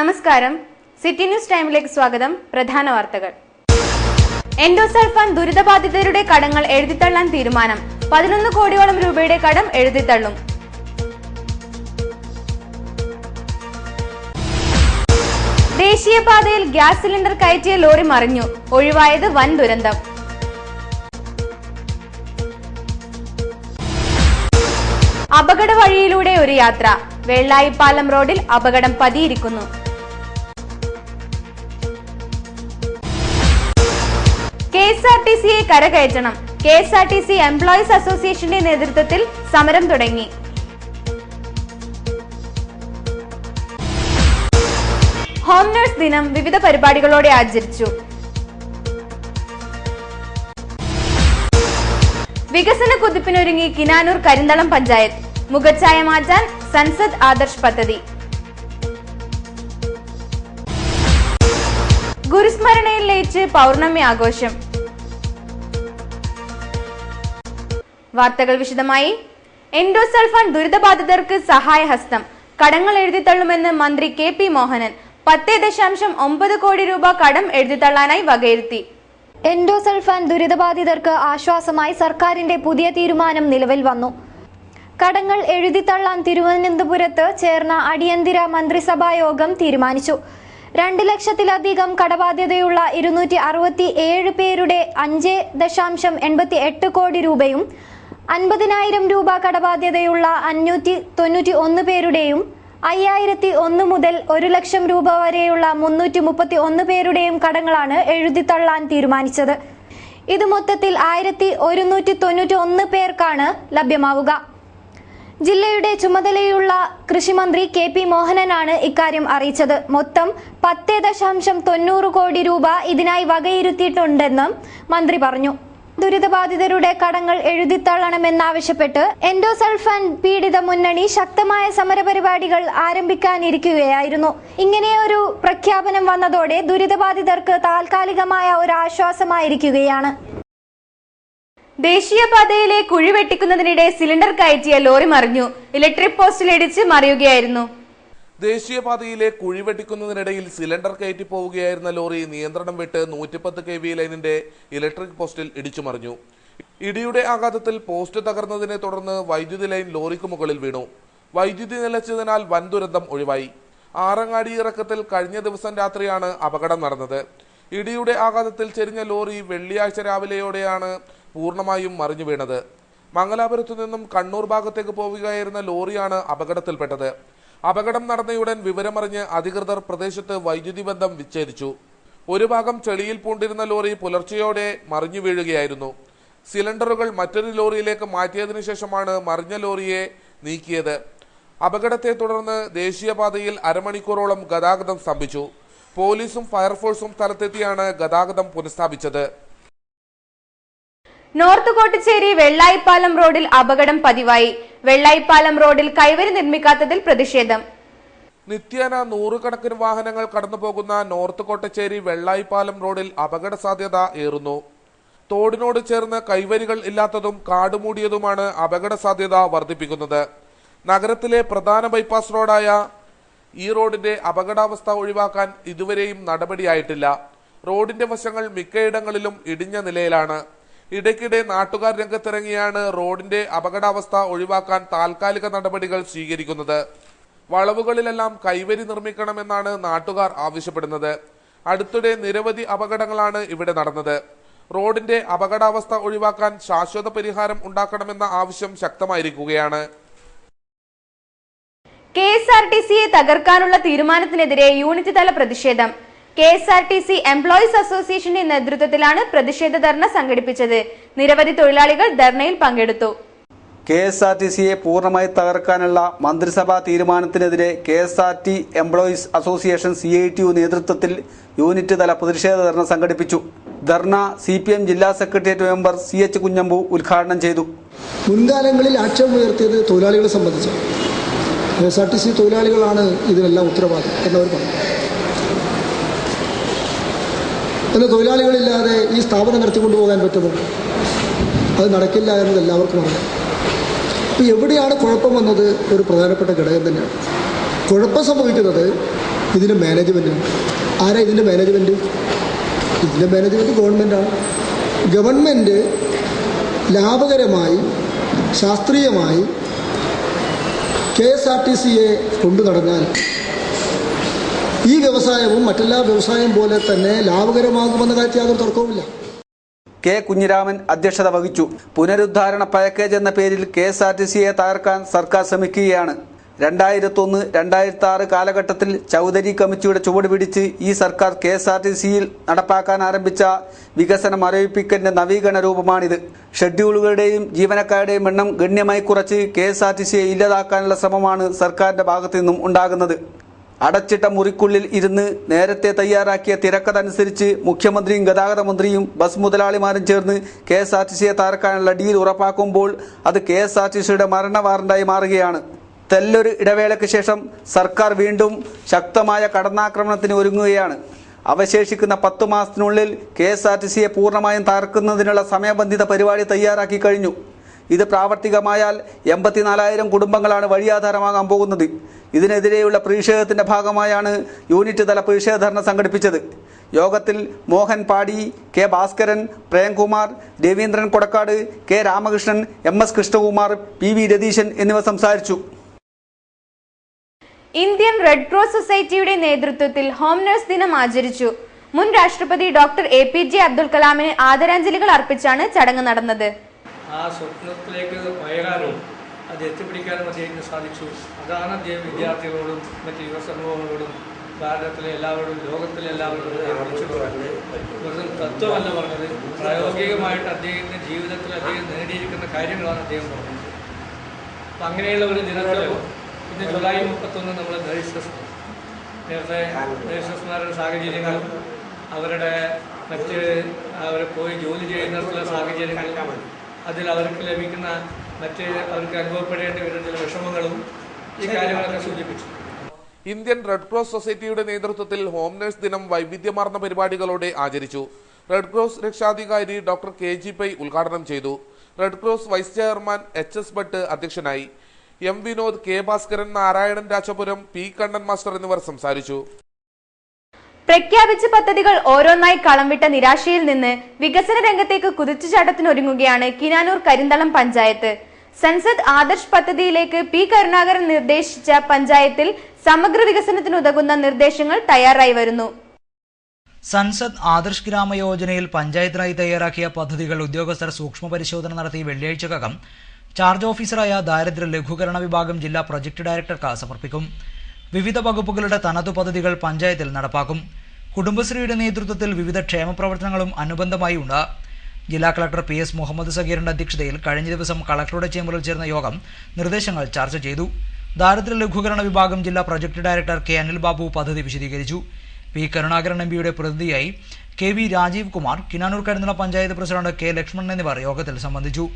നമസ്കാരം, city news ടൈമിലേക്ക് സ്വാഗതം. പ്രധാന വാർത്തകൾ. എൻഡോസൾഫാൻ ദുരിതബാധിതരുടെ കടങ്ങൾ എഴുതിത്തള്ളാൻ തീരുമാനം. 11 കോടിയോളം രൂപയുടെ കടം എഴുതിത്തള്ളും. ദേശീയപാതയിൽ ഗ്യാസ് സിലിണ്ടർ കയറ്റിയ ലോറി മറിഞ്ഞു. ഒഴിവായത് വൻ ദുരന്തം. അപകട വഴിയിലൂടെ ഒരു യാത്ര. വെള്ളായിപ്പാലം റോഡിൽ അപകടം പതിയിരിക്കുന്നു. KSRTCയെ കരകയറ്റണം. KSRTC എംപ്ലോയീസ് അസോസിയേഷന്റെ നേതൃത്വത്തിൽ സമരം തുടങ്ങി. ഹോം നഴ്സ് ദിനം വിവിധ പരിപാടികളോടെ ആചരിച്ചു. വികസന കുതിപ്പിനൊരുങ്ങി കിനാനൂർ കരിന്തളം പഞ്ചായത്ത്. മുഖച്ഛായ മാറ്റാൻ സൻസദ് ആദർശ് പദ്ധതി. ഗുരുസ്മരണയിൽ ലയിച്ച് പൗർണമി ആഘോഷം. വാർത്തകൾ വിശദമായി. എൻഡോസൾഫാൻ ദുരിതബാധിതർക്ക് സഹായഹസ്തം. കടങ്ങൾ എഴുതിത്തള്ളുമെന്ന് മന്ത്രി KP മോഹനൻ. 10.9 കോടി രൂപ കടം എഴുതിത്തള്ളാനായി വകയിരുത്തി. എൻഡോസൾഫാൻ ദുരിതബാധിതർക്ക് ആശ്വാസമായി സർക്കാരിന്റെ പുതിയ തീരുമാനം നിലവിൽ വന്നു. കടങ്ങൾ എഴുതിത്തള്ളാൻ തിരുവനന്തപുരത്ത് ചേർന്ന അടിയന്തര മന്ത്രിസഭാ യോഗം തീരുമാനിച്ചു. 2 ലക്ഷത്തിലധികം കടബാധ്യതയുള്ള 267 പേരുടെ 5.88 കോടി രൂപയും 50,000 രൂപ കടബാധ്യതയുള്ള 591 പേരുടെയും 5,001 മുതൽ 1 ലക്ഷം രൂപ വരെയുള്ള 331 പേരുടെയും കടങ്ങളാണ് എഴുതിത്തള്ളാൻ തീരുമാനിച്ചത്. ഇത് മൊത്തത്തിൽ 1,191 പേർക്കാണ് ലഭ്യമാവുക. ജില്ലയുടെ ചുമതലയുള്ള കൃഷിമന്ത്രി KP മോഹനനാണ് ഇക്കാര്യം അറിയിച്ചത്. മൊത്തം 10.90 കോടി രൂപ ഇതിനായി വകയിരുത്തിയിട്ടുണ്ടെന്നും മന്ത്രി പറഞ്ഞു. ദുരിതബാധിതരുടെ കടങ്ങൾ എഴുതിത്തള്ളണമെന്നാവശ്യപ്പെട്ട് എൻഡോസൾഫാൻ പീഡിത മുന്നണി ശക്തമായ സമരപരിപാടികൾ ആരംഭിക്കാനിരിക്കുകയായിരുന്നു. ഇങ്ങനെയൊരു പ്രഖ്യാപനം വന്നതോടെ ദുരിതബാധിതർക്ക് താൽക്കാലികമായ ഒരു ആശ്വാസമായിരിക്കുകയാണ്. ദേശീയപാതയിലെ കുഴി വെട്ടിക്കുന്നതിനിടെ സിലിണ്ടർ കയറ്റിയ ലോറി മറിഞ്ഞു. ഇലക്ട്രിക് പോസ്റ്റിൽ ഇടിച്ച് മറിയുകയായിരുന്നു. ദേശീയപാതയിലെ കുഴി വെട്ടിക്കുന്നതിനിടയിൽ സിലിണ്ടർ കയറ്റി പോവുകയായിരുന്ന ലോറി നിയന്ത്രണം വിട്ട് 110 kV ലൈനിന്റെ ഇലക്ട്രിക് പോസ്റ്റിൽ ഇടിച്ചു മറിഞ്ഞു. ഇടിയുടെ ആഘാതത്തിൽ പോസ്റ്റ് തകർന്നതിനെ തുടർന്ന് വൈദ്യുതി ലൈൻ ലോറിക്ക് മുകളിൽ വീണു. വൈദ്യുതി നിലച്ചതിനാൽ വൻ ദുരന്തം ഒഴിവായി. ആറങ്ങാടി ഇറക്കത്തിൽ കഴിഞ്ഞ ദിവസം രാത്രിയാണ് അപകടം നടന്നത്. ഇടിയുടെ ആഘാതത്തിൽ ചെരിഞ്ഞ ലോറി വെള്ളിയാഴ്ച രാവിലെയോടെയാണ് പൂർണ്ണമായും മറിഞ്ഞു വീണത്. മംഗലാപുരത്തു നിന്നും കണ്ണൂർ ഭാഗത്തേക്ക് പോവുകയായിരുന്ന ലോറിയാണ് അപകടത്തിൽപ്പെട്ടത്. അപകടം നടന്നയുടൻ വിവരമറിഞ്ഞ് അധികൃതർ പ്രദേശത്ത് വൈദ്യുതി ബന്ധം വിച്ഛേദിച്ചു. ഒരു ഭാഗം ചെളിയിൽ പൂണ്ടിരുന്ന ലോറി പുലർച്ചെയോടെ മറിഞ്ഞു വീഴുകയായിരുന്നു. സിലിണ്ടറുകൾ മറ്റൊരു ലോറിയിലേക്ക് മാറ്റിയതിനു ശേഷമാണ് മറിഞ്ഞ ലോറിയെ നീക്കിയത്. അപകടത്തെ തുടർന്ന് ദേശീയപാതയിൽ അരമണിക്കൂറോളം ഗതാഗതം സ്തംഭിച്ചു. പോലീസും ഫയർഫോഴ്സും സ്ഥലത്തെത്തിയാണ് ഗതാഗതം പുനഃസ്ഥാപിച്ചത്. നോർത്ത് കോട്ടച്ചേരി വെള്ളായിപ്പാലം റോഡിൽ അപകടം പതിവായി. വെള്ളായിപ്പാലം റോഡിൽ കൈവരി നിർമ്മിക്കാത്തതിൽ പ്രതിഷേധം. നിത്യേന നൂറുകണക്കിന് വാഹനങ്ങൾ കടന്നുപോകുന്ന നോർത്ത് കോട്ടച്ചേരി വെള്ളായിപ്പാലം റോഡിൽ അപകട സാധ്യത ഏറുന്നു. തോടിനോട് ചേർന്ന് കൈവരികൾ ഇല്ലാത്തതും കാടുമൂടിയതുമാണ് അപകട സാധ്യത വർദ്ധിപ്പിക്കുന്നത്. നഗരത്തിലെ പ്രധാന ബൈപ്പാസ് റോഡായ ഈ റോഡിന്റെ അപകടാവസ്ഥ ഒഴിവാക്കാൻ ഇതുവരെയും നടപടിയായിട്ടില്ല. റോഡിന്റെ വശങ്ങൾ മിക്കയിടങ്ങളിലും ഇടിഞ്ഞ നിലയിലാണ്. ഇടയ്ക്കിടെ നാട്ടുകാർ രംഗത്തിറങ്ങിയാണ് റോഡിന്റെ അപകടാവസ്ഥ ഒഴിവാക്കാൻ താൽക്കാലിക നടപടികൾ സ്വീകരിക്കുന്നത്. വളവുകളിലെല്ലാം കൈവരി നിർമ്മിക്കണമെന്നാണ് നാട്ടുകാർ ആവശ്യപ്പെടുന്നത്. അടുത്തിടെ നിരവധി അപകടങ്ങളാണ് ഇവിടെ നടന്നത്. റോഡിന്റെ അപകടാവസ്ഥ ഒഴിവാക്കാൻ ശാശ്വത പരിഹാരം ഉണ്ടാക്കണമെന്ന ആവശ്യം ശക്തമായിരിക്കുകയാണ്. KSRTCയെ തകർക്കാനുള്ള തീരുമാനത്തിനെതിരെ യൂണിറ്റ് തല പ്രതിഷേധം. KSRTC എംപ്ലോയീസ് അസോസിയേഷന്റെ നേതൃത്വത്തിലാണ് പ്രതിഷേധ ധർണ സംഘടിപ്പിച്ചത്. നിരവധി തൊഴിലാളികൾ ധർണയിൽ പങ്കെടുത്തു. KSRTCയെ പൂർണ്ണമായി തകർക്കാനുള്ള മന്ത്രിസഭാ തീരുമാനത്തിനെതിരെ KSRT എംപ്ലോയീസ് അസോസിയേഷൻ CITU നേതൃത്വത്തിൽ യൂണിറ്റ് തല പ്രതിഷേധ ധർണ സംഘടിപ്പിച്ചു. ധർണ CPM ജില്ലാ സെക്രട്ടേറിയറ്റ് മെമ്പർ CH കുഞ്ഞമ്പു ഉദ്ഘാടനം ചെയ്തു. മുൻകാലങ്ങളിൽ ആക്ഷേപം ഉയർത്തിയത് തൊഴിലാളികളെ സംബന്ധിച്ചാണ്. KSRTC തൊഴിലാളികളാണ് ഇതിനെല്ലാം ഉത്തരവാദി എന്നവർ പറഞ്ഞു. എന്നാൽ തൊഴിലാളികളില്ലാതെ ഈ സ്ഥാപനം നടത്തിക്കൊണ്ടുപോകാൻ പറ്റുമോ? അത് നടക്കില്ല എന്നത് എല്ലാവർക്കും അറിയാം. അപ്പോൾ എവിടെയാണ് കുഴപ്പം വന്നത്? ഒരു പ്രധാനപ്പെട്ട ഘടകം തന്നെയാണ്. കുഴപ്പം സംഭവിക്കുന്നത് ഇതിൻ്റെ മാനേജ്മെൻറ്റാണ്. ആരാ ഇതിൻ്റെ മാനേജ്മെൻറ്റ്? ഇതിൻ്റെ മാനേജ്മെൻറ്റ് ഗവൺമെൻറ്റാണ്. ഗവൺമെൻറ് ലാഭകരമായി ശാസ്ത്രീയമായി KSRTCയെ കൊണ്ടു നടന്നാൽ ഈ വ്യവസായവും മറ്റെല്ലാ വ്യവസായം പോലെ തന്നെ ലാഭകരമാകുമെന്ന കാര്യത്തിൽ യാതൊരു തർക്കവുമില്ല. K. കുഞ്ഞിരാമൻ അധ്യക്ഷത വഹിച്ചു. പുനരുദ്ധാരണ പാക്കേജ് എന്ന പേരിൽ KSRTCയെ തകർക്കാൻ സർക്കാർ ശ്രമിക്കുകയാണ്. 2001-2006 കാലഘട്ടത്തിൽ ചൗധരി കമ്മിറ്റിയുടെ ചുവട് പിടിച്ച് ഈ സർക്കാർ KSRTCയിൽ നടപ്പാക്കാൻ ആരംഭിച്ച വികസന മരവിപ്പിക്കലിന്റെ നവീകരണ രൂപമാണിത്. ഷെഡ്യൂളുകളുടെയും ജീവനക്കാരുടെയും എണ്ണം ഗണ്യമായി കുറച്ച് KSRTCയെ ഇല്ലാതാക്കാനുള്ള ശ്രമമാണ് സർക്കാരിന്റെ ഭാഗത്തു നിന്നും ഉണ്ടാകുന്നത്. അടച്ചിട്ട മുറിക്കുള്ളിൽ ഇരുന്ന് നേരത്തെ തയ്യാറാക്കിയ തിരക്കഥ അനുസരിച്ച് മുഖ്യമന്ത്രിയും ഗതാഗത മന്ത്രിയും ബസ് മുതലാളിമാരും ചേർന്ന് KSRTCയെ തകർക്കാനുള്ള ഡീൽ ഉറപ്പാക്കുമ്പോൾ അത് KSRTCയുടെ മരണ വാറണ്ടായി മാറുകയാണ്. തെല്ലൊരു ഇടവേളയ്ക്ക് ശേഷം സർക്കാർ വീണ്ടും ശക്തമായ കടന്നാക്രമണത്തിന് ഒരുങ്ങുകയാണ്. അവശേഷിക്കുന്ന 10 മാസത്തിനുള്ളിൽ KSRTCയെ പൂർണ്ണമായും തകർക്കുന്നതിനുള്ള സമയബന്ധിത പരിപാടി തയ്യാറാക്കി കഴിഞ്ഞു. ഇത് പ്രാവർത്തികമായാൽ 84,000 കുടുംബങ്ങളാണ് വഴിയാധാരമാകാൻ പോകുന്നത്. ഇതിനെതിരെയുള്ള പ്രതിഷേധത്തിന്റെ ഭാഗമായാണ് യൂണിറ്റ് തല പ്രതിഷേധ ധർണ സംഘടിപ്പിച്ചത്. യോഗത്തിൽ മോഹൻ പാടി, K. Bhaskaran, Premkumar, Raveendran Kodakkad, K. Ramakrishnan, MS Krishnakumar, PV Ratheeshan എന്നിവർ സംസാരിച്ചു. ഇന്ത്യൻ റെഡ് ക്രോസ് സൊസൈറ്റിയുടെ നേതൃത്വത്തിൽ ഹോം നഴ്സ് ദിനം ആചരിച്ചു. മുൻ രാഷ്ട്രപതി ഡോക്ടർ APJ അബ്ദുൽ കലാമിന് ആദരാഞ്ജലികൾ അർപ്പിച്ചാണ് ചടങ്ങ് നടന്നത്. ആ സ്വപ്നത്തിലേക്ക് ഉയരാനും അത് എത്തിപ്പിടിക്കാനും അദ്ദേഹത്തിന് സാധിച്ചു. അതാണ് അദ്ദേഹം വിദ്യാർത്ഥികളോടും മറ്റ് യുവസമൂഹങ്ങളോടും ഭാരതത്തിലെ എല്ലാവരോടും ലോകത്തിലെ എല്ലാവരോടും വെറും തത്വമല്ല പറഞ്ഞത്, പ്രായോഗികമായിട്ട് അദ്ദേഹത്തിൻ്റെ ജീവിതത്തിൽ അദ്ദേഹം നേടിയിരിക്കുന്ന കാര്യങ്ങളാണ് അദ്ദേഹം പറഞ്ഞത്. അപ്പം അങ്ങനെയുള്ള ഒരു ദിനത്തിൽ ഇന്ന് ജൂലൈ 31 നമ്മൾ നേരത്തെ നേഴ്സസ്മാരുടെ സാഹചര്യങ്ങളും അവരുടെ അവരെ പോയി ജോലി ചെയ്യുന്നിടത്തുള്ള സാഹചര്യങ്ങളും അതിൽ അവർക്ക് ലഭിക്കുന്ന അവർക്ക് അനുഭവപ്പെടേണ്ടി വരുന്ന ചില വിഷമങ്ങളും ഈ കാര്യങ്ങളൊക്കെ സൂചിപ്പിച്ചു. ഇന്ത്യൻ റെഡ് ക്രോസ് സൊസൈറ്റിയുടെ നേതൃത്വത്തിൽ ഹോം നഴ്സ് ദിനം വൈവിധ്യമാർന്ന പരിപാടികളോടെ ആചരിച്ചു. റെഡ് ക്രോസ് രക്ഷാധികാരി ഡോക്ടർ KG പൈ ഉദ്ഘാടനം ചെയ്തു. Red cross vice chairman HS Bhat അധ്യക്ഷനായി. M. Vinod, K. Bhaskaran, Narayanan Rajapuram, P. Kannan master എന്നിവർ സംസാരിച്ചു. പ്രഖ്യാപിച്ച പദ്ധതികൾ ഓരോന്നായി കളംവിട്ട നിരാശയിൽ നിന്ന് വികസന രംഗത്തേക്ക് കുതിച്ചുചാട്ടത്തിനൊരുങ്ങുകയാണ് കിനാനൂർ കരിന്തളം പഞ്ചായത്ത്. സൻസദ് ആദർശ് പദ്ധതിയിലേക്ക് P. കരുണാകരൻ നിർദ്ദേശിച്ച പഞ്ചായത്തിൽ സമഗ്ര വികസനത്തിനുതകുന്ന നിർദ്ദേശങ്ങൾ തയ്യാറായി വരുന്നു. സൻസദ് ആദർശ് ഗ്രാമ യോജനയിൽ പഞ്ചായത്തിനായി തയ്യാറാക്കിയ പദ്ധതികൾ ഉദ്യോഗസ്ഥർ സൂക്ഷ്മ പരിശോധന നടത്തി വെള്ളിയാഴ്ചക്കകം ചാർജ് ഓഫീസറായ ദാരിദ്ര്യ ലഘൂകരണ വിഭാഗം ജില്ലാ പ്രൊജക്ട് ഡയറക്ടർക്ക് സമർപ്പിക്കും. വിവിധ വകുപ്പുകളുടെ തനതു പദ്ധതികൾ പഞ്ചായത്തിൽ നടപ്പാക്കും. കുടുംബശ്രീയുടെ നേതൃത്വത്തിൽ വിവിധ ക്ഷേമ പ്രവർത്തനങ്ങളും അനുബന്ധമായി ഉണ്ട്. ജില്ലാ കളക്ടർ PS മുഹമ്മദ് സഗീറിന്റെ അധ്യക്ഷതയിൽ കഴിഞ്ഞ ദിവസം കളക്ടറുടെ ചേംബറിൽ ചേർന്ന യോഗം നിർദ്ദേശങ്ങൾ ചർച്ച ചെയ്തു. ദാരിദ്ര്യ ലഘൂകരണ വിഭാഗം ജില്ലാ project director K. Anil Babu പദ്ധതി വിശദീകരിച്ചു. P. കരുണാകരൻ MPയുടെ പ്രതിനിധിയായി KV Rajeev Kumar, Kinanoor Karinthalam panchayat president K. Lakshmanan എന്നിവർ യോഗത്തിൽ സംബന്ധിച്ചു.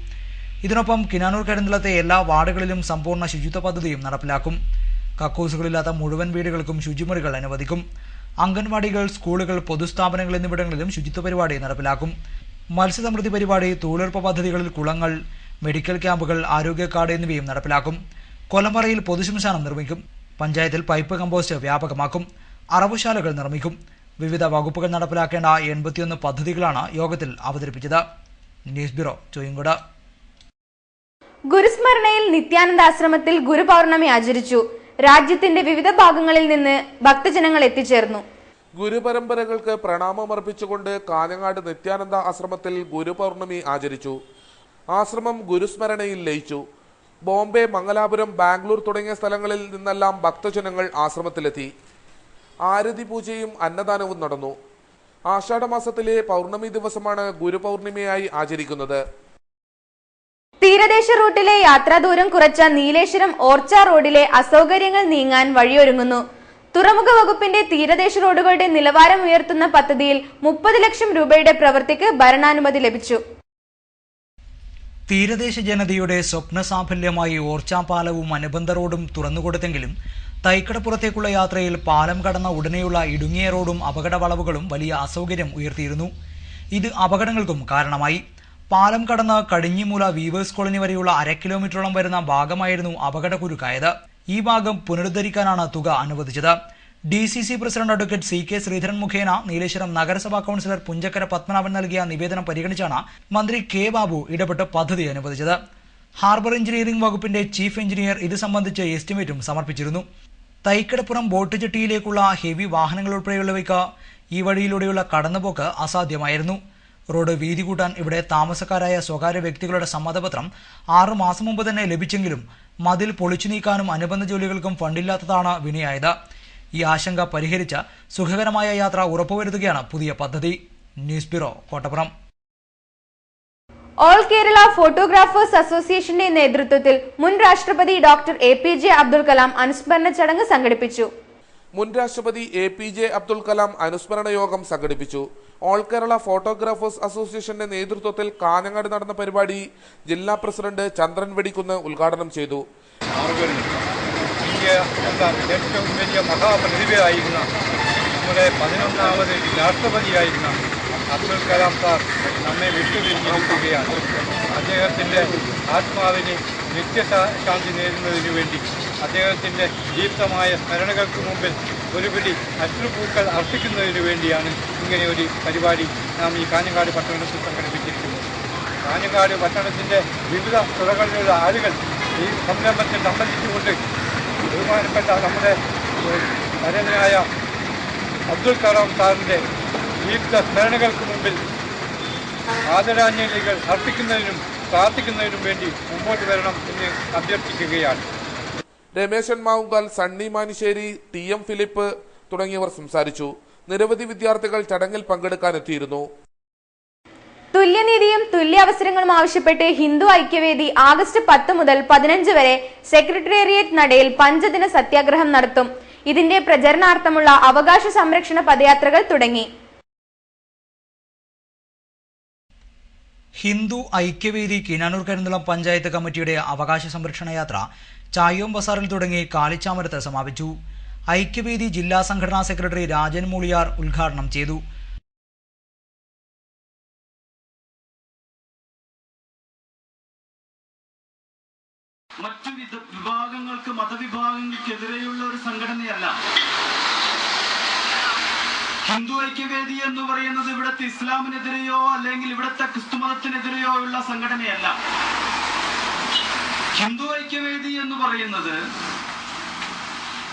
ഇതിനൊപ്പം കിനാനൂർ കരിന്തളത്തെ എല്ലാ വാർഡുകളിലും സമ്പൂർണ്ണ ശുചിത്വ പദ്ധതിയും നടപ്പിലാക്കും. കക്കൂസുകളില്ലാത്ത മുഴുവൻ വീടുകൾക്കും ശുചിമുറികൾ അനുവദിക്കും. അംഗൻവാടികൾ, സ്കൂളുകൾ, പൊതുസ്ഥാപനങ്ങൾ എന്നിവിടങ്ങളിലും ശുചിത്വ പരിപാടി നടപ്പിലാക്കും. മത്സ്യസമൃദ്ധി പരിപാടി, തൊഴിലുറപ്പ് പദ്ധതികളിൽ കുളങ്ങൾ, മെഡിക്കൽ ക്യാമ്പുകൾ, ആരോഗ്യ കാർഡ് എന്നിവയും നടപ്പിലാക്കും. കൊലമറയിൽ പൊതുശ്മശാനം നിർമ്മിക്കും. പഞ്ചായത്തിൽ പൈപ്പ് കമ്പോസ്റ്റ് വ്യാപകമാക്കും. അറവുശാലകൾ നിർമ്മിക്കും. വിവിധ വകുപ്പുകൾ നടപ്പിലാക്കേണ്ട 81 പദ്ധതികളാണ് യോഗത്തിൽ അവതരിപ്പിച്ചത്. News bureau, Choyyamkode. ഗുരുസ്മരണയിൽ നിത്യാനന്ദ ആശ്രമത്തിൽ ഗുരുപൗർണമി ആചരിച്ചു. രാജ്യത്തിന്റെ വിവിധ ഭാഗങ്ങളിൽ നിന്ന് ഭക്തജനങ്ങൾ എത്തിച്ചേർന്നു. ഗുരുപരമ്പരകൾക്ക് പ്രണാമമർപ്പിച്ചുകൊണ്ട് കാഞ്ഞങ്ങാട് നിത്യാനന്ദ ആശ്രമത്തിൽ ഗുരുപൗർണമി ആചരിച്ചു. ആശ്രമം ഗുരുസ്മരണയിൽ ലയിച്ചു. ബോംബെ, മംഗലാപുരം, ബാംഗ്ലൂർ തുടങ്ങിയ സ്ഥലങ്ങളിൽ നിന്നെല്ലാം ഭക്തജനങ്ങൾ ആശ്രമത്തിലെത്തി. ആരതി പൂജയും അന്നദാനവും നടന്നു. ആഷാഢമാസത്തിലെ പൗർണമി ദിവസമാണ് ഗുരുപൗർണിമയായി ആചരിക്കുന്നത്. തീരദേശ റൂട്ടിലെ യാത്രാദൂരം കുറച്ച നീലേശ്വരം ഓർച്ച റോഡിലെ അസൗകര്യങ്ങൾ നീങ്ങാൻ വഴിയൊരുങ്ങുന്നു. തുറമുഖ വകുപ്പിന്റെ തീരദേശ റോഡുകളുടെ നിലവാരം ഉയർത്തുന്ന പദ്ധതിയിൽ 30 ലക്ഷം രൂപയുടെ പ്രവൃത്തിക്ക് ഭരണാനുമതി ലഭിച്ചു. തീരദേശ ജനതയുടെ സ്വപ്ന സാഫല്യമായി ഓർച്ചാപാലവും അനുബന്ധ റോഡും തുറന്നുകൊടുത്തെങ്കിലും തൈക്കടപ്പുറത്തേക്കുള്ള യാത്രയിൽ പാലം കടന്ന ഉടനെയുള്ള ഇടുങ്ങിയ റോഡും അപകട വളവുകളും വലിയ അസൗകര്യം ഉയർത്തിയിരുന്നു. ഇത് അപകടങ്ങൾക്കും കാരണമായി. പാലം കടന്ന് കടിഞ്ഞിമൂല വീവേഴ്സ് കോളനി വരെയുള്ള 1/2 കിലോമീറ്ററോളം വരുന്ന ഭാഗമായിരുന്നു അപകടക്കുരുക്കായത്. ഈ ഭാഗം പുനരുദ്ധരിക്കാനാണ് തുക അനുവദിച്ചത്. DCC president advocate CK Sreedharan മുഖേന നീലേശ്വരം നഗരസഭാ കൌൺസിലർ പുഞ്ചക്കര പത്മനാഭൻ നൽകിയ നിവേദനം പരിഗണിച്ചാണ് മന്ത്രി K ബാബു ഇടപെട്ട് പദ്ധതി അനുവദിച്ചത്. ഹാർബർ എഞ്ചിനീയറിംഗ് വകുപ്പിന്റെ ചീഫ് എഞ്ചിനീയർ ഇത് സംബന്ധിച്ച് എസ്റ്റിമേറ്റും സമർപ്പിച്ചിരുന്നു. തൈക്കടപ്പുറം ബോട്ട് ജെട്ടിയിലേക്കുള്ള ഹെവി വാഹനങ്ങൾ ഉൾപ്പെടെയുള്ളവയ്ക്ക് ഈ വഴിയിലൂടെയുള്ള കടന്നുപോക്ക് അസാധ്യമായിരുന്നു. റോഡ് വീതി കൂട്ടാൻ ഇവിടെ താമസക്കാരായ സ്വകാര്യ വ്യക്തികളുടെ സമ്മതപത്രം 6 മാസം മുമ്പ് തന്നെ ലഭിച്ചെങ്കിലും മതിൽ പൊളിച്ചു നീക്കാനും അനുബന്ധ ജോലികൾക്കും ഫണ്ടില്ലാത്തതാണ് വിനയായത്. ഈ ആശങ്ക പരിഹരിച്ച സുഖകരമായ യാത്ര ഉറപ്പുവരുത്തുകയാണ് പുതിയ പദ്ധതി. News bureau, Kottappuram. All Kerala photographers അസോസിയേഷന്റെ നേതൃത്വത്തിൽ മുൻ രാഷ്ട്രപതി ഡോക്ടർ APJ അബ്ദുൽ കലാം അനുസ്മരണ ചടങ്ങ് സംഘടിപ്പിച്ചു. മുൻ രാഷ്ട്രപതി APJ അബ്ദുൽ കലാം അനുസ്മരണ യോഗം സംഘടിപ്പിച്ചു. ഓൾ കേരള ഫോട്ടോഗ്രാഫേഴ്സ് അസോസിയേഷന്റെ നേതൃത്വത്തിൽ കാഞ്ഞങ്ങാട് നടന്ന പരിപാടി ജില്ലാ പ്രസിഡന്റ് ചന്ദ്രൻ വെടിക്കുന്ന് ഉദ്ഘാടനം ചെയ്തു. ഇന്ത്യ എന്ന ഏറ്റവും വലിയ മഹാപ്രതിഭയായിരുന്ന നമ്മുടെ 11ാമത് രാഷ്ട്രപതിയായിരുന്ന അബ്ദുൽ കലാം സാർ നമ്മെ വിട്ടുപിരിഞ്ഞിരിക്കുകയാണ്. അദ്ദേഹത്തിൻ്റെ ആത്മാവിന് നിത്യശാന്തി നേടുന്നതിനു വേണ്ടി അദ്ദേഹത്തിൻ്റെ ദീപ്തമായ സ്മരണകൾക്ക് മുമ്പിൽ ഒരു പിടി അശ്രുപൂക്കൾ അർപ്പിക്കുന്നതിനു വേണ്ടിയാണ് ഇങ്ങനെ ഒരു പരിപാടി നാം ഈ കാഞ്ഞങ്ങാട് പട്ടണത്തിൽ സംഘടിപ്പിച്ചിരിക്കുന്നത്. കാഞ്ഞങ്ങാട് പട്ടണത്തിൻ്റെ വിവിധ തുറകളിലുള്ള ആളുകൾ ഈ സംരംഭത്തിൽ സംബന്ധിച്ചുകൊണ്ട് ബഹുമാനപ്പെട്ട നമ്മുടെ വരനായ അബ്ദുൽ കലാം സാറിൻ്റെ ദീപ്ത സ്മരണകൾക്ക് മുമ്പിൽ ആദരാഞ്ജലികൾ അർപ്പിക്കുന്നതിനും പ്രാർത്ഥിക്കുന്നതിനും വേണ്ടി മുമ്പോട്ട് വരണം എന്ന് അഭ്യർത്ഥിക്കുകയാണ്. രമേശൻ മാവുങ്കൽ, സണ്ണി മാനിശ്ശേരി, TM ഫിലിപ്പ് തുടങ്ങിയവർ സംസാരിച്ചു. നിരവധി വിദ്യാർത്ഥികൾ ചടങ്ങിൽ പങ്കെടുക്കാനെത്തിയിരുന്നു. തുല്യനീതിയും തുല്യ അവസരങ്ങളും ആവശ്യപ്പെട്ട് ഹിന്ദു ഐക്യവേദി ആഗസ്റ്റ് 10 മുതൽ 15 വരെ സെക്രട്ടേറിയറ്റ് നടയിൽ 5 ദിന സത്യാഗ്രഹം നടത്തും. ഇതിന്റെ പ്രചരണാർത്ഥമുള്ള അവകാശ സംരക്ഷണ പദയാത്രകൾ തുടങ്ങി. ഹിന്ദു ഐക്യവേദി കിനാനൂർ കരിന്തളം പഞ്ചായത്ത് കമ്മിറ്റിയുടെ അവകാശ സംരക്ഷണ യാത്ര ചായോം ബസാറിൽ തുടങ്ങി കാലിച്ചാമരത്ത് സമാപിച്ചു. ഐക്യവേദി ജില്ലാ സംഘടനാ സെക്രട്ടറി രാജൻ മൂളിയാർ ഉദ്ഘാടനം ചെയ്തു. മറ്റു വിഭാഗങ്ങൾക്ക് മതവിഭാഗങ്ങൾക്കെതിരെയുള്ള ഒരു സംഘടനയല്ല. ഹിന്ദു ഐക്യവേദി എന്ന് പറയുന്നത് ഇവിടുത്തെ ഇസ്ലാമിനെതിരെയോ അല്ലെങ്കിൽ ഇവിടുത്തെ ക്രിസ്തുമതത്തിനെതിരെയോ ഉള്ള സംഘടനയല്ല. ഹിന്ദു ഐക്യവേദി എന്ന് പറയുന്നത്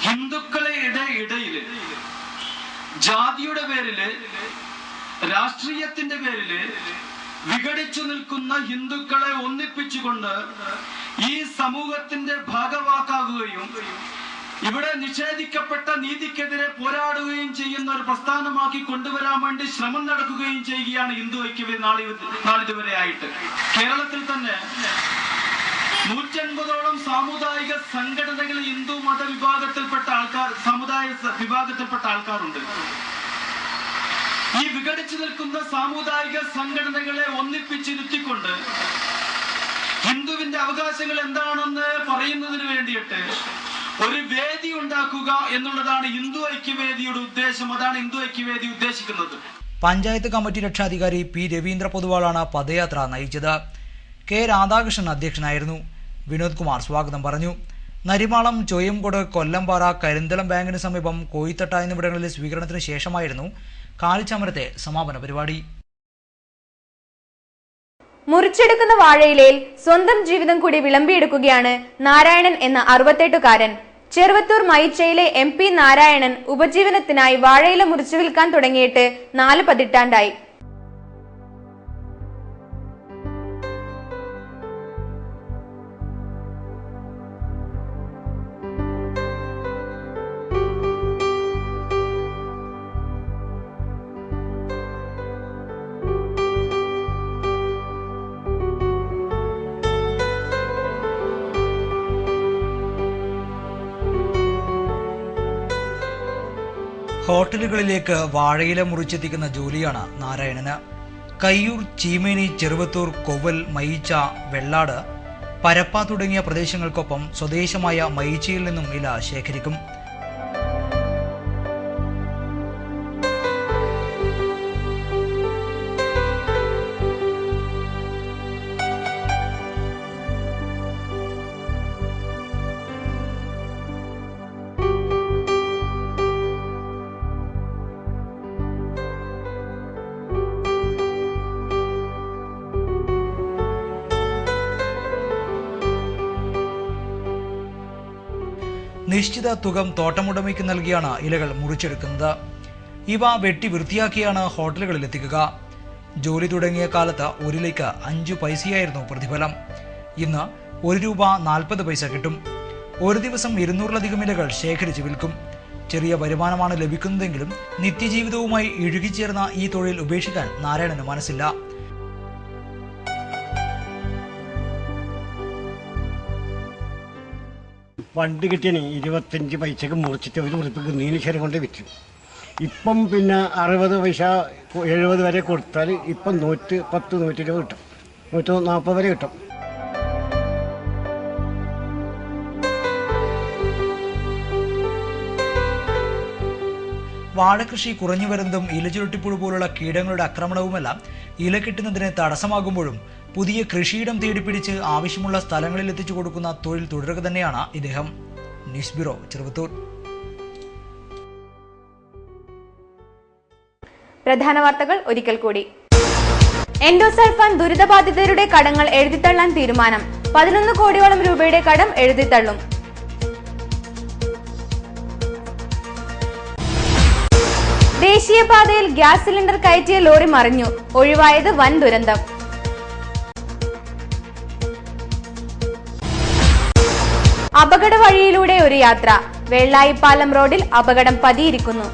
ഹിന്ദുക്കളെ ഇടയില് ജാതിയുടെ പേരില് രാഷ്ട്രീയത്തിന്റെ പേരില് വിഘടിച്ചു നിൽക്കുന്ന ഹിന്ദുക്കളെ ഒന്നിപ്പിച്ചുകൊണ്ട് ഈ സമൂഹത്തിന്റെ ഭാഗവാക്കാകുകയും ഇവിടെ നിഷേധിക്കപ്പെട്ട നീതിക്കെതിരെ പോരാടുകയും ചെയ്യുന്ന ഒരു പ്രസ്ഥാനമാക്കി കൊണ്ടുവരാൻ വേണ്ടി ശ്രമം നടക്കുകയും ചെയ്യുകയാണ് ഹിന്ദു ഐക്യവേദി നാളിതുവരെ ആയിട്ട്. കേരളത്തിൽ തന്നെ 150ഓളം സാമുദായിക സംഘടനകൾ ഹിന്ദു മതവിഭാഗത്തിൽപ്പെട്ട വിഭാഗത്തിൽപ്പെട്ട ആൾക്കാരുണ്ട്. ഈ വിഘടിച്ചു നിൽക്കുന്ന സാമുദായിക സംഘടനകളെ ഒന്നിപ്പിച്ചിരുത്തിക്കൊണ്ട് ഹിന്ദുവിന്റെ അവകാശങ്ങൾ എന്താണെന്ന് പറയുന്നതിന് വേണ്ടിയിട്ട് ഒരു വേദി ഉണ്ടാക്കുക എന്നുള്ളതാണ് ഹിന്ദു ഐക്യവേദിയുടെ ഉദ്ദേശം. അതാണ് ഹിന്ദു ഐക്യവേദി ഉദ്ദേശിക്കുന്നത്. പഞ്ചായത്ത് കമ്മിറ്റി രക്ഷാധികാരി P രവീന്ദ്ര പൊതുവാളാണ് പദയാത്ര നയിച്ചത്. K രാധാകൃഷ്ണൻ അധ്യക്ഷനായിരുന്നു. വിനോദ് കുമാർ സ്വാഗതം പറഞ്ഞു. നരിമാളം, ചോയംകോട്, കൊല്ലംപാറ, കരിന്തളം ബാങ്കിന് സമീപം കോയിത്തട്ട എന്നിവിടങ്ങളിലെ സ്വീകരണത്തിന് ശേഷമായിരുന്നു കാലിച്ചാമരത്തെ സമാപന പരിപാടി. മുറിച്ചെടുക്കുന്ന വാഴയിലയിൽ സ്വന്തം ജീവിതം കൂടി വിളമ്പിയെടുക്കുകയാണ് നാരായണൻ എന്ന 68-കാരൻ. ചെറുവത്തൂർ മയിച്ചയിലെ MP നാരായണൻ ഉപജീവനത്തിനായി വാഴയില മുറിച്ചു വിൽക്കാൻ തുടങ്ങിയിട്ട് 4 പതിറ്റാണ്ടായി. ഹോട്ടലുകളിലേക്ക് വാഴയില മുറിച്ചെത്തിക്കുന്ന ജോലിയാണ് നാരായണന്. കയ്യൂർ, ചീമേനി, ചെറുവത്തൂർ, കൊവ്വൽ, മയിച്ച, വെള്ളാട്, പരപ്പ തുടങ്ങിയ പ്രദേശങ്ങൾക്കൊപ്പം സ്വദേശമായ മയിച്ചയിൽ നിന്നും ഇല ശേഖരിക്കും. നിശ്ചിത തുക തോട്ടമുടമയ്ക്ക് നൽകിയാണ് ഇലകൾ മുറിച്ചെടുക്കുന്നത്. ഇവ വെട്ടി വൃത്തിയാക്കിയാണ് ഹോട്ടലുകളിൽ എത്തിക്കുക. ജോലി തുടങ്ങിയ കാലത്ത് ഒരു ഇലയ്ക്ക് 5 പൈസയായിരുന്നു പ്രതിഫലം. ഇന്ന് ₹1.40 കിട്ടും. ഒരു ദിവസം 200-ലധികം ഇലകൾ ശേഖരിച്ച് വിൽക്കും. ചെറിയ വരുമാനമാണ് ലഭിക്കുന്നതെങ്കിലും നിത്യജീവിതവുമായി ഇഴുകിച്ചേർന്ന ഈ തൊഴിൽ ഉപേക്ഷിക്കാൻ നാരായണന് മനസ്സില്ല. പണ്ട് കിട്ടിയ 25 പൈസക്ക് മുറിച്ചിട്ട് ഒരു ഉറുപ്പിക്ക് നീലശരം കൊണ്ട് വിറ്റു. ഇപ്പം പിന്നെ 60 പൈസ 70 വരെ കൊടുത്താൽ ഇപ്പം 110, 120 കിട്ടും, 140 വരെ കിട്ടും. വാഴകൃഷി കുറഞ്ഞു വരുന്നതും ഇലചുരുട്ടിപ്പുഴു പോലുള്ള കീടങ്ങളുടെ ആക്രമണവുമെല്ലാം ഇല കിട്ടുന്നതിന് തടസ്സമാകുമ്പോഴും പുതിയ കൃഷിയിടം തേടിപ്പിടിച്ച് ആവശ്യമുള്ള സ്ഥലങ്ങളിൽ എത്തിച്ചു കൊടുക്കുന്ന തൊഴിൽ തുടരുക തന്നെയാണ് ഇദ്ദേഹം. News bureau, Cheruvathur. പ്രധാന വാർത്തകൾ ഒരിക്കൽ കൂടി. എൻഡോസൾഫാൻ ദുരിതബാധിതരുടെ കടങ്ങൾ എഴുതിത്തള്ളാൻ തീരുമാനം. 11 കോടിയോളം രൂപയുടെ കടം എഴുതിത്തള്ളും. ദേശീയപാതയിൽ ഗ്യാസ് സിലിണ്ടർ കയറ്റിയ ലോറി മറിഞ്ഞു. ഒഴിവായത് വൻ ദുരന്തം. അപകട വഴിയിലൂടെ ഒരു യാത്ര. വെള്ളായിപ്പാലം റോഡിൽ അപകടം പതിയിരിക്കുന്നു.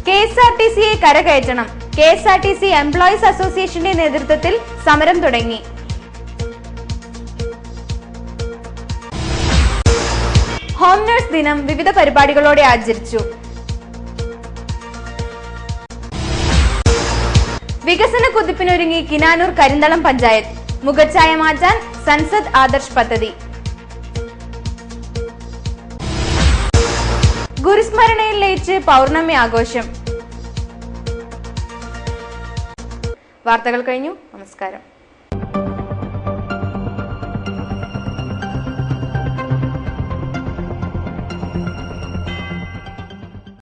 KSRTCയെ കരകയറ്റണം. KSRTC എംപ്ലോയീസ് അസോസിയേഷന്റെ നേതൃത്വത്തിൽ സമരം തുടങ്ങി. ഹോം നഴ്സ് ദിനം വിവിധ പരിപാടികളോടെ ആചരിച്ചു. വികസന കുതിപ്പിനൊരുങ്ങി കിനാനൂർ കരിന്തളം പഞ്ചായത്ത്. മുഖച്ഛായ മാറ്റാൻ സൻസദ് ആദർശ് പദ്ധതി. ഗുരുസ്മരണയിൽ ലയിച്ച് പൗർണമി ആഘോഷം. വാർത്തകൾ കഴിഞ്ഞു. നമസ്കാരം.